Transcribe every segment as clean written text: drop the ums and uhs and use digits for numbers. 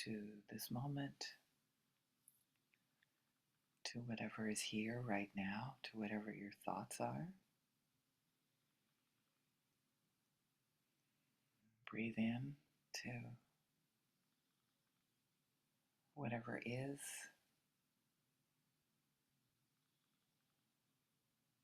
to this moment, to whatever is here right now, to whatever your thoughts are. Breathe in to whatever is.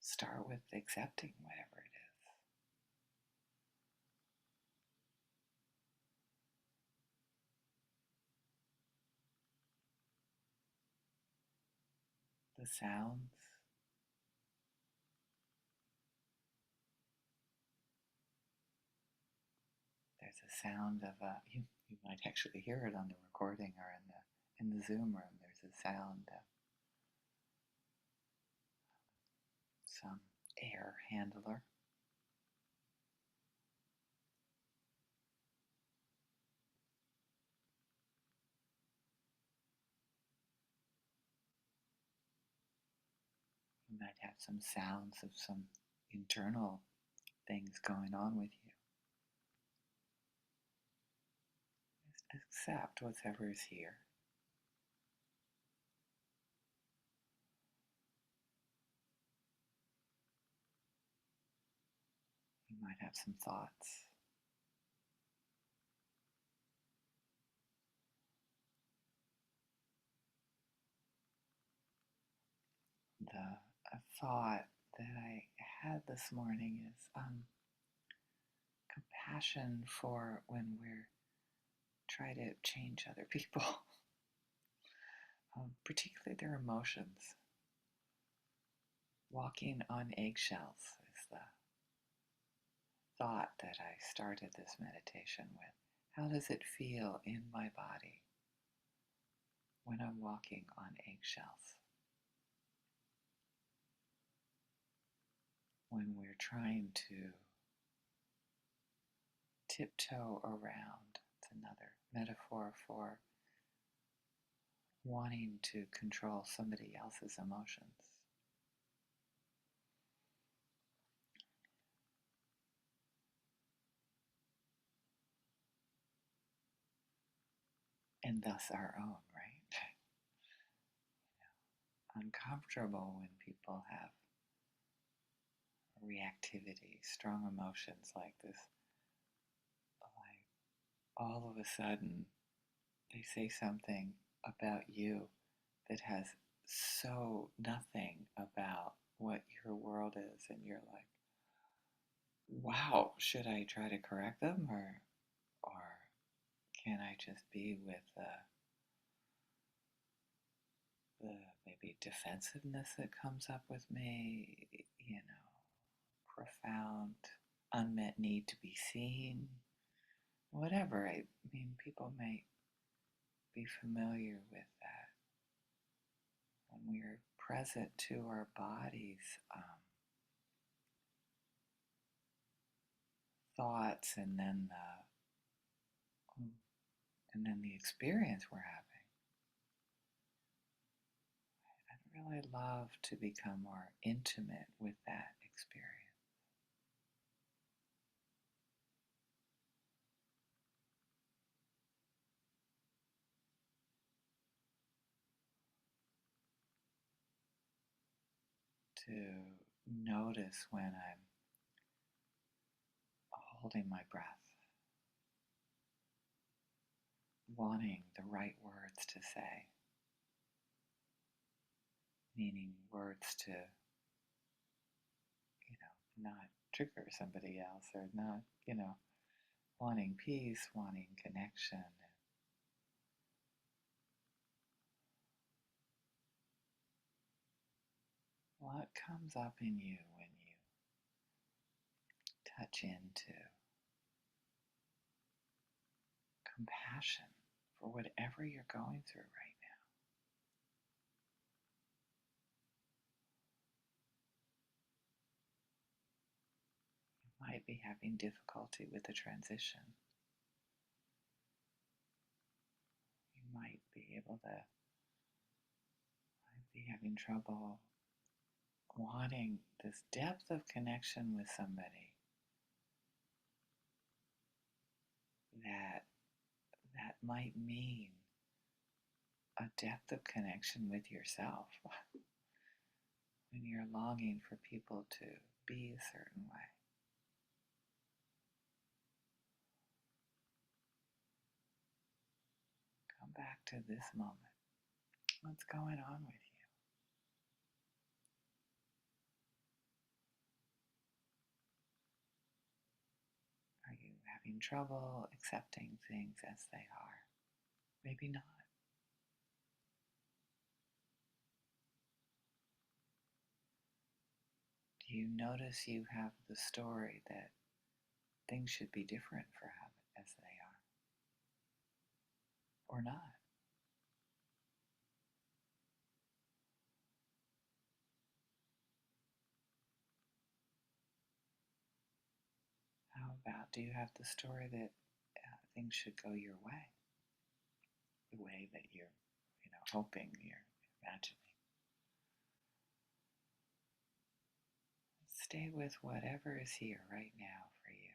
Start with accepting whatever it is. The sounds. There's a sound of you might actually hear it on the recording or in the Zoom room. There's a sound of some air handler. You might have some sounds of some internal things going on with you. Just accept whatever is here. You might have some thoughts. The thought that I had this morning is compassion for when we're trying to change other people, particularly their emotions. Walking on eggshells is the thought that I started this meditation with. How does it feel in my body when I'm walking on eggshells? When we're trying to tiptoe around, it's another metaphor for wanting to control somebody else's emotions. And thus our own, right? Uncomfortable when people have reactivity, strong emotions like this. Like all of a sudden they say something about you that has so nothing about what your world is, and you're like, wow, should I try to correct them, or can I just be with the maybe defensiveness that comes up with me, profound unmet need to be seen, whatever. I mean, people may be familiar with that. When we're present to our bodies, thoughts, and then the experience we're having. I'd really love to become more intimate with that experience. To notice when I'm holding my breath, wanting the right words to say, meaning words to, not trigger somebody else, or not, wanting peace, wanting connection. What comes up in you when you touch into compassion for whatever you're going through right now? You might be having difficulty with the transition. You might be having trouble wanting this depth of connection with somebody that might mean a depth of connection with yourself when you're longing for people to be a certain way. Come back to this moment. What's going on with you? Are you having trouble accepting things as they are? Maybe not. Do you notice you have the story that things should be different for as they are? Or not? How about, do you have the story that things should go your way? The way that you're, hoping, you're imagining. Stay with whatever is here right now for you.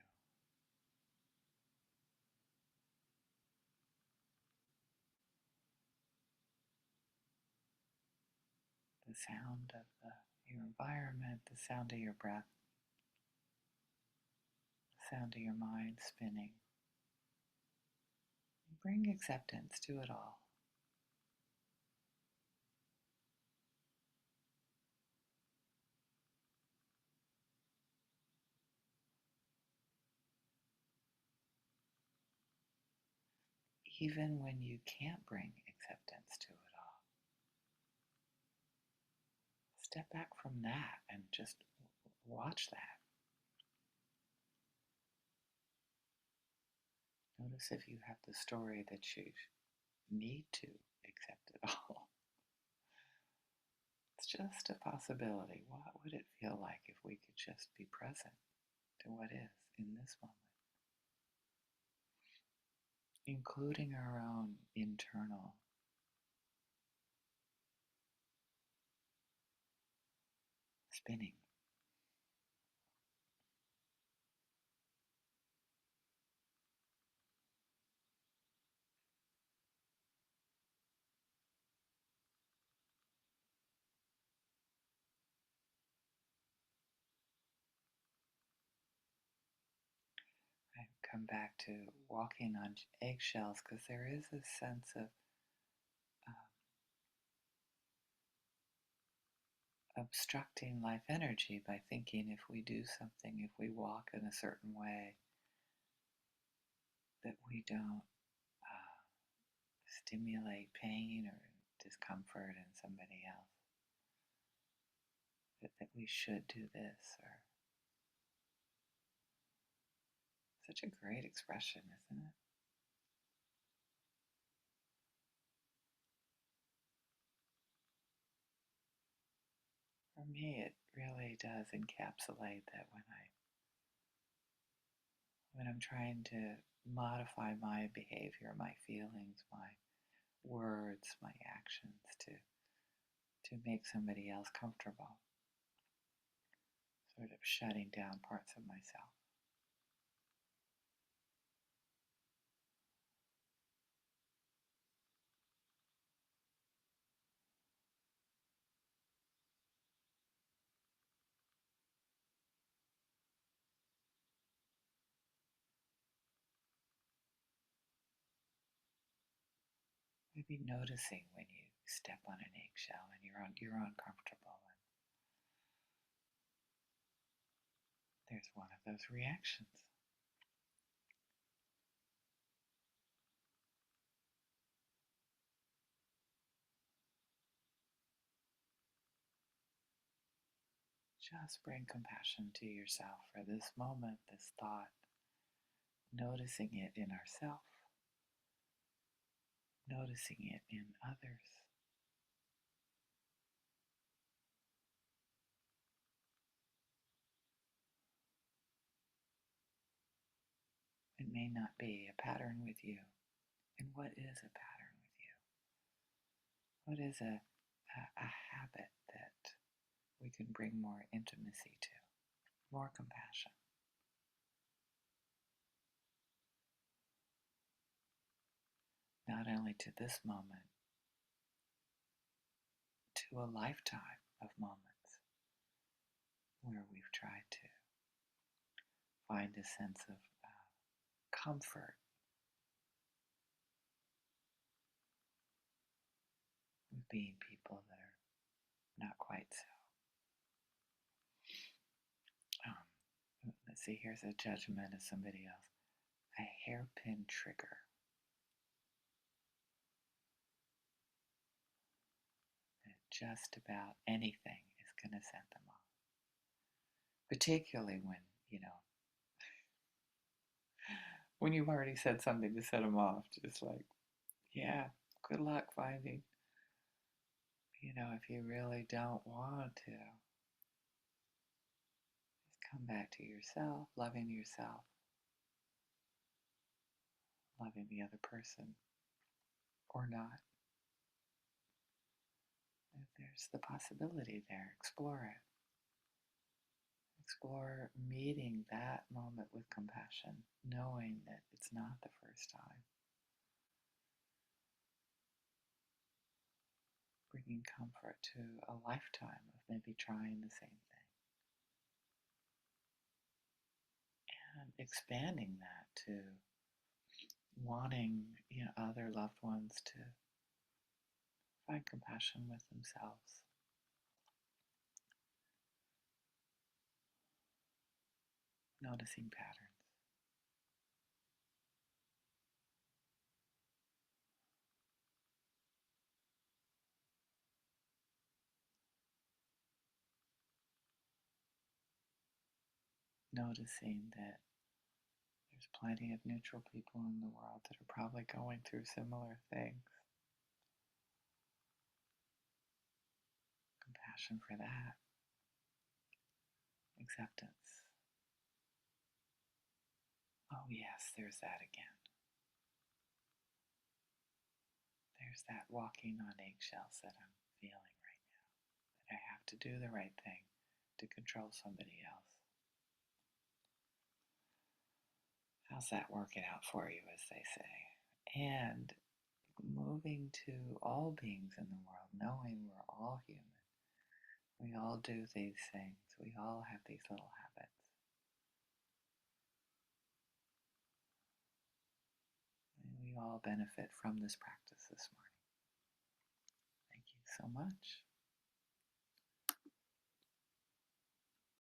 The sound of your environment, the sound of your breath, the sound of your mind spinning. Bring acceptance to it all. Even when you can't bring acceptance to it all, step back from that and just watch that. Notice if you have the story that you need to accept it all. It's just a possibility. What would it feel like if we could just be present to what is in this moment? Including our own internal spinning. I come back to walking on eggshells because there is a sense of obstructing life energy by thinking if we do something, if we walk in a certain way, that we don't stimulate pain or discomfort in somebody else. That we should do this, or such a great expression, isn't it? For me, it really does encapsulate that when I'm trying to modify my behavior, my feelings, my words, my actions to make somebody else comfortable, sort of shutting down parts of myself. Maybe noticing when you step on an eggshell and you're uncomfortable, and there's one of those reactions. Just bring compassion to yourself for this moment, this thought, noticing it in ourselves, noticing it in others. It may not be a pattern with you. And what is a pattern with you? What is a habit that we can bring more intimacy to, more compassion? Not only to this moment, to a lifetime of moments where we've tried to find a sense of comfort with being people that are not quite so. Let's see, here's a judgment of somebody else. A hairpin trigger. That just about anything is going to set them off. Particularly when, when you've already said something to set them off. Just like, yeah, good luck finding, if you really don't want to, just come back to yourself, loving the other person, or not. If there's the possibility there, explore it. Explore meeting that moment with compassion, knowing that it's not the first time. Bringing comfort to a lifetime of maybe trying the same thing. And expanding that to wanting other loved ones to find compassion with themselves. Noticing patterns. Noticing that there's plenty of neutral people in the world that are probably going through similar things. Compassion for that. Acceptance. Oh yes, there's that again. There's that walking on eggshells that I'm feeling right now. That I have to do the right thing to control somebody else. How's that working out for you, as they say? And moving to all beings in the world, knowing we're all human. We all do these things. We all have these little habits. And we all benefit from this practice this morning. Thank you so much.